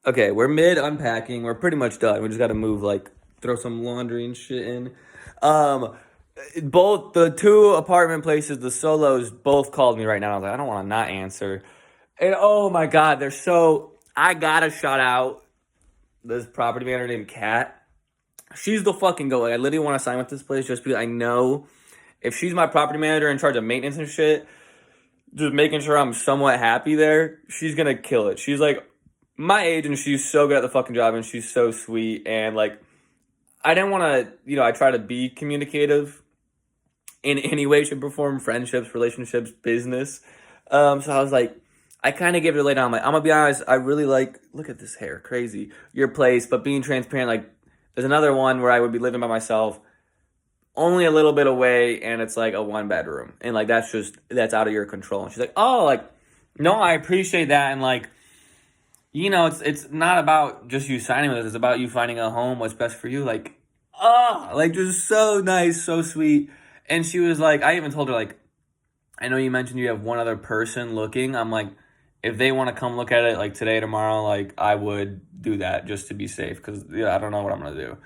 Okay, we're mid unpacking. We're pretty much done. We just got to move, like, throw some laundry and shit in. Um, both the two apartment places, the solos, both called me right now. I was like, I don't want to not answer. And oh my god, they're so. I gotta shout out this property manager named Kat. She's the fucking go. Like, I literally want to sign with this place just because I know if she's my property manager in charge of maintenance and shit, just making sure I'm somewhat happy there, she's gonna kill it. She's like my age and she's so good at the fucking job and she's so sweet and like I didn't want to, I try to be communicative in any way, shape, or form, friendships, relationships, business. So I was like, I kind of gave it a lay down. I'm like, I'm gonna be honest, I really like, look at this hair, crazy, your place, but being transparent, like, there's another one where I would be living by myself, only a little bit away, and it's like a one bedroom, and like that's out of your control. And she's like, oh, like, no, I appreciate that, and like, it's not about just you signing with us. It's about you finding a home, what's best for you. Like, like just so nice, so sweet. And she was like, I even told her like, I know you mentioned you have one other person looking. I'm like, if they want to come look at it like today, tomorrow, like I would do that just to be safe because I don't know what I'm gonna do.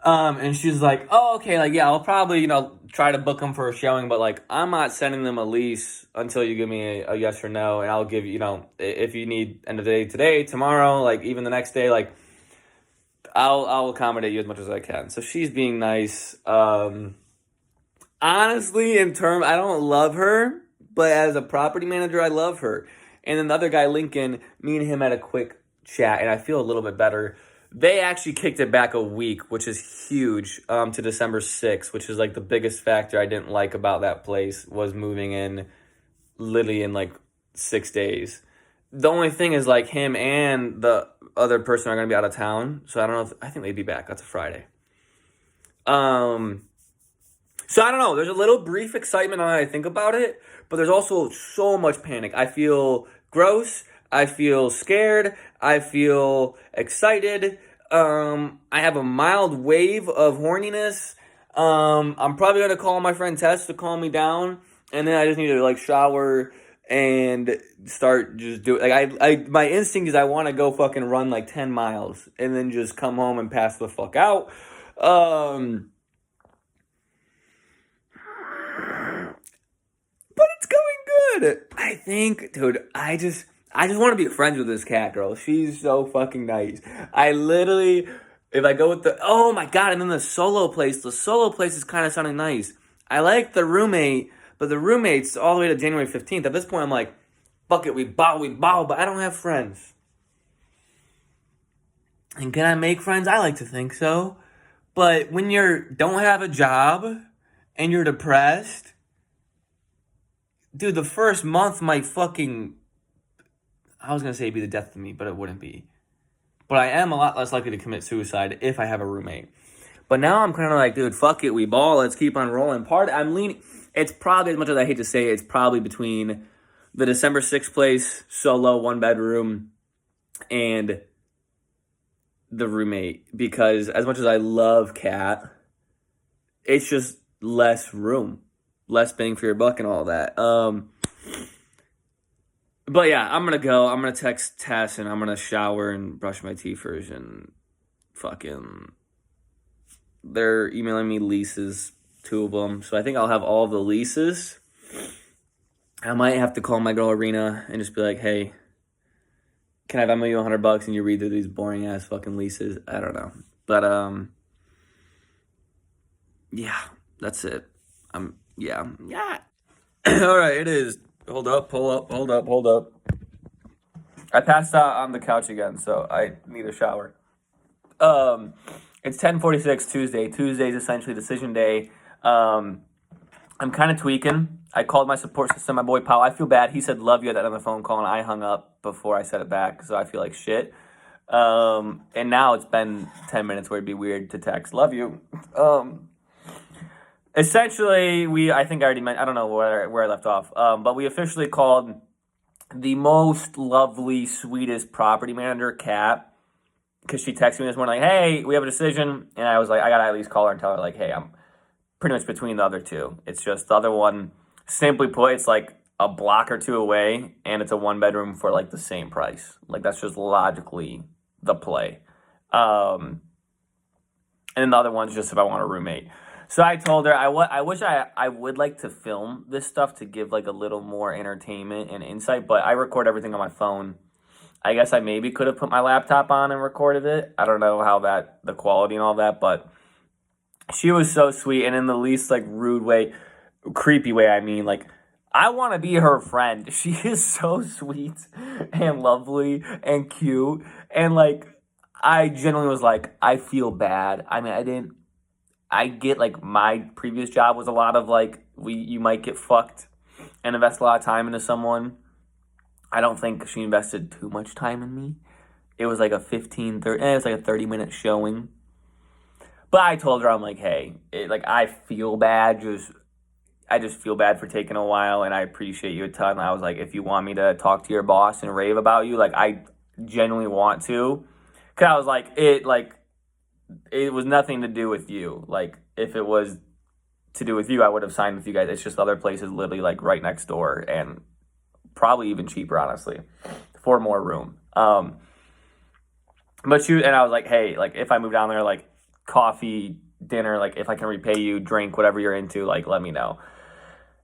And she's like, oh, okay, like, yeah, I'll probably, try to book them for a showing, but like, I'm not sending them a lease until you give me a yes or no. And I'll give you, if you need end of the day today, tomorrow, like, even the next day, like, I'll accommodate you as much as I can. So she's being nice. Honestly, I don't love her, but as a property manager, I love her. And then the other guy, Lincoln, me and him had a quick chat, and I feel a little bit better. They actually kicked it back a week, which is huge, to December 6th, which is like the biggest factor I didn't like about that place was moving in literally in like 6 days. The only thing is like him and the other person are gonna be out of town, so I don't know if I think they'd be back. That's a Friday. Um, so I don't know. There's a little brief excitement when I think about it, but there's also so much panic. I feel gross. I feel scared. I feel excited. I have a mild wave of horniness. I'm probably gonna call my friend Tess to calm me down, and then I just need to like shower and start just do like my instinct is I want to go fucking run like 10 miles and then just come home and pass the fuck out. Um, but it's going good. I think, dude, I just want to be friends with this cat girl. She's so fucking nice. I literally, if I go with oh my god, and then the solo place is kind of sounding nice. I like the roommate, but the roommate's all the way to January 15th. At this point, I'm like, fuck it, we bow, but I don't have friends. And can I make friends? I like to think so. But when don't have a job and you're depressed, dude, the first month might fucking, I was gonna say be the death of me, but it wouldn't be. But I am a lot less likely to commit suicide if I have a roommate. But now I'm kind of like, dude, fuck it, we ball. Let's keep on rolling. I'm leaning. It's probably, as much as I hate to say it, it's probably between the December 6th place, solo, one bedroom, and the roommate. Because as much as I love Cat, it's just less room, less bang for your buck, and all that. But yeah, I'm gonna go. I'm gonna text Tess and I'm gonna shower and brush my teeth first and fucking. They're emailing me leases, two of them. So I think I'll have all the leases. I might have to call my girl Arena and just be like, hey, can I Venmo you $100 and you read through these boring ass fucking leases? I don't know. But yeah, that's it. Yeah. All right, it is. Hold up, hold up. I passed out on the couch again, so I need a shower. It's 10:46 Tuesday. Tuesday is essentially decision day. I'm kind of tweaking. I called my support system, my boy Powell. I feel bad. He said love you at that on the phone call, and I hung up before I said it back, so I feel like shit. And now it's been 10 minutes where it'd be weird to text love you. Essentially, I think I already mentioned, I don't know where I left off, but we officially called the most lovely, sweetest property manager, Kat, because she texted me this morning, like, hey, we have a decision. And I was like, I got to at least call her and tell her, like, hey, I'm pretty much between the other two. It's just the other one, simply put, it's like a block or two away and it's a 1 bedroom for like the same price. Like that's just logically the play. And then the other one's just if I want a roommate. So I told her I wish I would like to film this stuff to give like a little more entertainment and insight, but I record everything on my phone. I guess I maybe could have put my laptop on and recorded it. I don't know how the quality and all that, but she was so sweet and in the least like rude way, creepy way, I mean, like I want to be her friend. She is so sweet and lovely and cute. And like I genuinely was like, I feel bad. I mean, I get like my previous job was a lot of like you might get fucked and invest a lot of time into someone. I don't think she invested too much time in me. It was like a 30-minute showing. But I told her, I'm like, hey, I feel bad. I just feel bad for taking a while, and I appreciate you a ton. I was like, if you want me to talk to your boss and rave about you, like, I genuinely want to. Because I was like, it was nothing to do with you. Like, if it was to do with you, I would have signed with you guys. It's just other places literally, like, right next door, and probably even cheaper, honestly, for more room. But and I was like, hey, like, if I move down there, like, coffee, dinner, like, if I can repay you, drink, whatever you're into, like, let me know.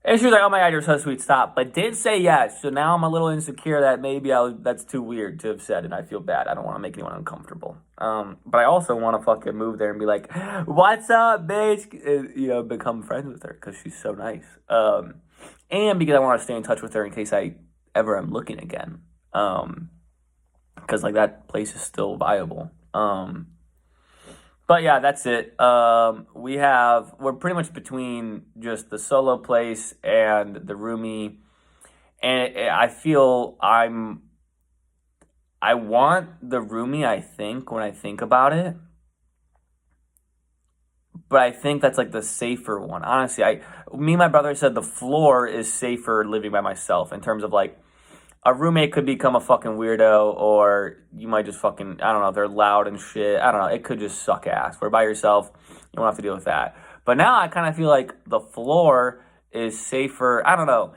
And she was like, oh my God, you're so sweet, stop. But did say yes. So now I'm a little insecure that maybe that's too weird to have said, and I feel bad. I don't want to make anyone uncomfortable. But I also want to fucking move there and be like, what's up, bitch? And, become friends with her because she's so nice. And because I want to stay in touch with her in case I ever am looking again. Because, like, that place is still viable. But yeah, that's it. We're pretty much between just the solo place and the roomie, and I feel I want the roomie, I think, when I think about it, but I think that's like the safer one. Honestly, me and my brother said the floor is safer living by myself in terms of like, a roommate could become a fucking weirdo, or you might just fucking, I don't know, they're loud and shit. I don't know. It could just suck ass. Where by yourself, you don't have to deal with that. But now I kind of feel like the floor is safer. I don't know.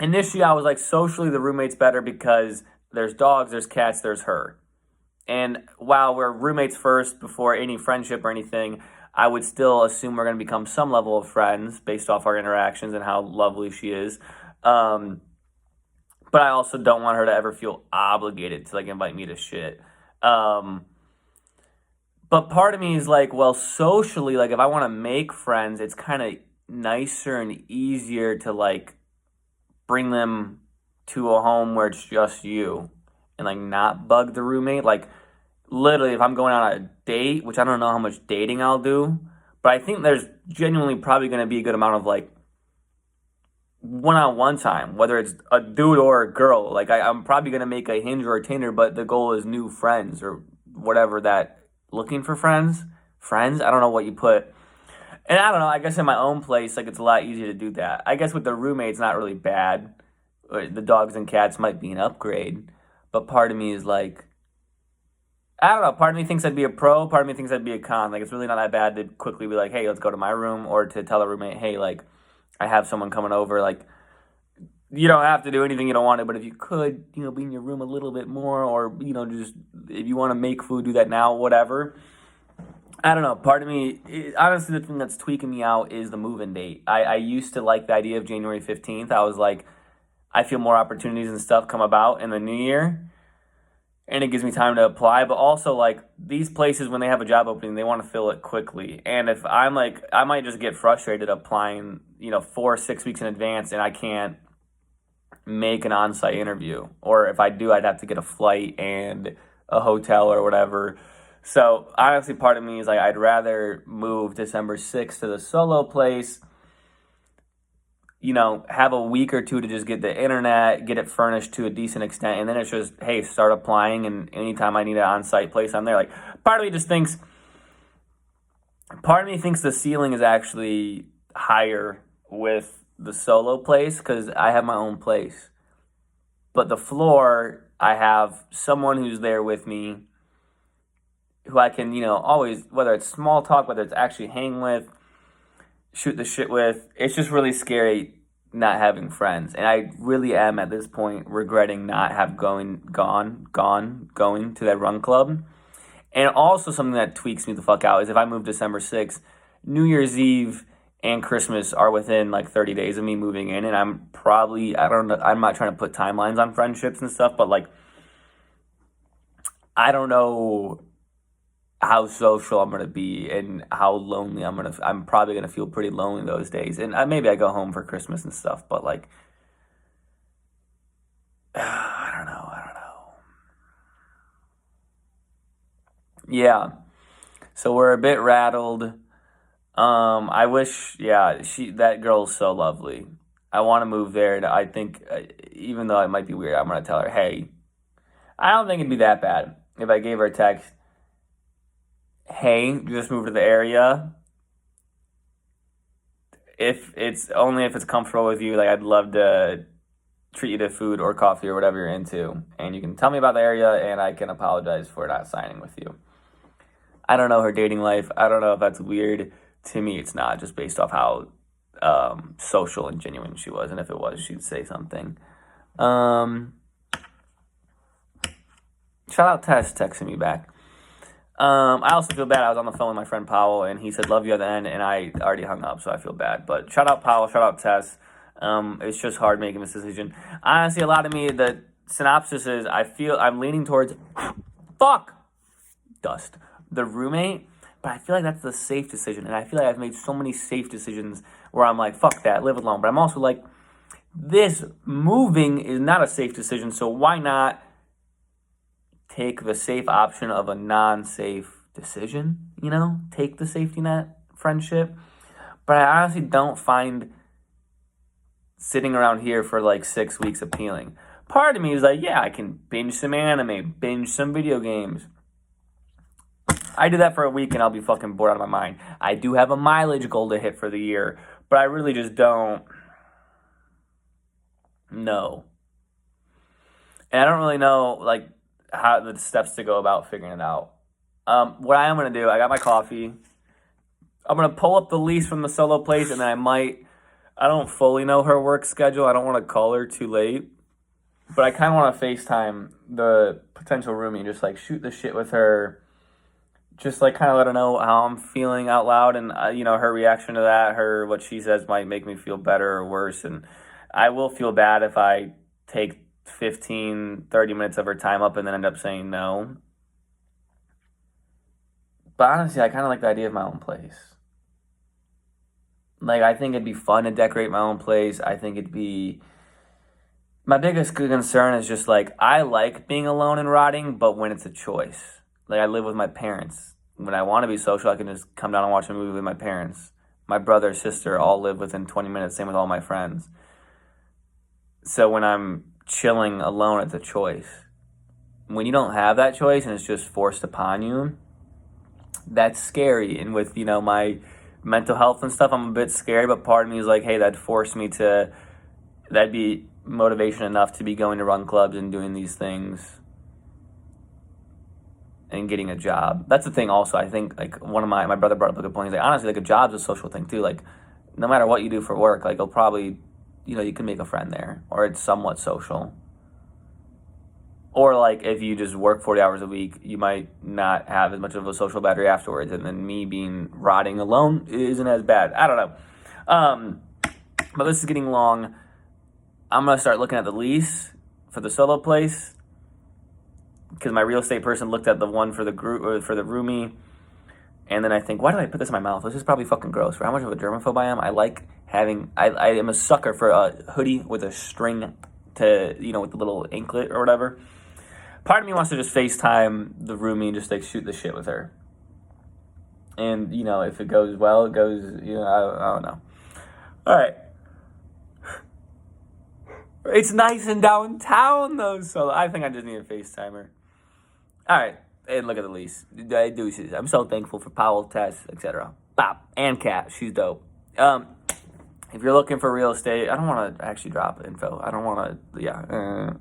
Initially, I was like, socially, the roommate's better because there's dogs, there's cats, there's her. And while we're roommates first before any friendship or anything, I would still assume we're going to become some level of friends based off our interactions and how lovely she is. But I also don't want her to ever feel obligated to, like, invite me to shit. But part of me is like, well, socially, like, if I want to make friends, it's kind of nicer and easier to, like, bring them to a home where it's just you and, like, not bug the roommate. Like, literally, if I'm going on a date, which I don't know how much dating I'll do, but I think there's genuinely probably going to be a good amount of, like, one-on-one time, whether it's a dude or a girl. Like, I'm probably going to make a Hinge or a Tinder, but the goal is new friends or whatever that, looking for friends, I don't know what you put. And I don't know, I guess in my own place, like, it's a lot easier to do that. I guess with the roommates, not really bad. The dogs and cats might be an upgrade, but part of me is like, I don't know, part of me thinks I'd be a pro, part of me thinks I'd be a con. Like, it's really not that bad to quickly be like, hey, let's go to my room, or to tell a roommate, hey, like, I have someone coming over. Like, you don't have to do anything you don't want to, but if you could, be in your room a little bit more, or, just if you want to make food, do that now, whatever. I don't know. Part of me, honestly, the thing that's tweaking me out is the move-in date. I used to like the idea of January 15th. I was like, I feel more opportunities and stuff come about in the new year, and it gives me time to apply. But also, like, these places, when they have a job opening, they want to fill it quickly. And if I'm like, I might just get frustrated applying, 4 or 6 weeks in advance, and I can't make an on-site interview. Or if I do, I'd have to get a flight and a hotel or whatever. So honestly, part of me is like, I'd rather move December 6th to the solo place, have a week or two to just get the internet, get it furnished to a decent extent, and then it's just, hey, start applying, and anytime I need an on-site place, I'm there. Like, part of me thinks the ceiling is actually higher with the solo place because I have my own place. But the floor, I have someone who's there with me who I can, always, whether it's small talk, whether it's actually hang with, shoot the shit with. It's just really scary not having friends, and I really am at this point regretting not have going to that run club. And also something that tweaks me the fuck out is if I move December 6th, New Year's Eve and Christmas are within like 30 days of me moving in, and I'm probably, I don't know, I'm not trying to put timelines on friendships and stuff, but like I don't know how social I'm gonna be and how lonely I'm probably gonna feel pretty lonely those days. And maybe I go home for Christmas and stuff, but like I don't know. Yeah. So we're a bit rattled. I wish, yeah, that girl's so lovely. I want to move there, and I think, even though it might be weird, I'm gonna tell her, hey, I don't think it'd be that bad if I gave her a text. Hey, you just moved to the area. If it's comfortable with you, like I'd love to treat you to food or coffee or whatever you're into, and you can tell me about the area, and I can apologize for not signing with you. I don't know her dating life. I don't know if that's weird. To me, it's not, just based off how social and genuine she was, and if it was, she'd say something. Um, Shout out Tess texting me back. I also feel bad. I was on the phone with my friend Powell, and he said, love you at the end, and I already hung up, so I feel bad. But shout out Powell, shout out Tess. It's just hard making this decision. Honestly, a lot of me, the synopsis is I feel I'm leaning towards, dust, the roommate, but I feel like that's the safe decision. And I feel like I've made so many safe decisions where I'm like, fuck that, live alone. But I'm also like, this moving is not a safe decision, so why not take the safe option of a non-safe decision, take the safety net friendship. But I honestly don't find sitting around here for like 6 weeks appealing. Part of me is like, yeah, I can binge some anime, binge some video games. I do that for a week and I'll be fucking bored out of my mind. I do have a mileage goal to hit for the year, but I really just don't know. And I don't really know, like, how the steps to go about figuring it out. What I am going to do, I got my coffee. I'm going to pull up the lease from the solo place, and then I don't fully know her work schedule. I don't want to call her too late. But I kind of want to FaceTime the potential roomie, just like shoot the shit with her. Just like kind of let her know how I'm feeling out loud, and her reaction to that, what she says might make me feel better or worse. And I will feel bad if I take 15, 30 minutes of her time up and then end up saying no. But honestly, I kind of like the idea of my own place. Like, I think it'd be fun to decorate my own place. I think my biggest concern is just like, I like being alone and rotting, but when it's a choice. Like, I live with my parents. When I want to be social, I can just come down and watch a movie with my parents. My brother, sister all live within 20 minutes, same with all my friends. So when I'm chilling alone, it's a choice. When you don't have that choice and it's just forced upon you, that's scary. And with my mental health and stuff, I'm a bit scared, but part of me is like, hey, that'd be motivation enough to be going to run clubs and doing these things and getting a job. That's the thing also. I think like one of my brother brought up a good point. He's like, honestly, like a job's a social thing too. Like no matter what you do for work, like you'll probably you can make a friend there, or it's somewhat social. Or like if you just work 40 hours a week, you might not have as much of a social battery afterwards. And then me being rotting alone isn't as bad. I don't know. But this is getting long. I'm going to start looking at the lease for the solo place, because my real estate person looked at the one for the group, or for the roomie. And then I think, why did I put this in my mouth? This is probably fucking gross. For how much of a germaphobe I am, I am a sucker for a hoodie with a string to, with the little anklet or whatever. Part of me wants to just FaceTime the roomie and just like shoot the shit with her. And, if it goes well, it goes, I don't know. All right. It's nice and downtown though, so I think I just need a FaceTimer. All right. And look at the lease. Deuces. I'm so thankful for Powell, Tess, etc. Bop. And Kat. She's dope. If you're looking for real estate, I don't want to actually drop info. I don't want to,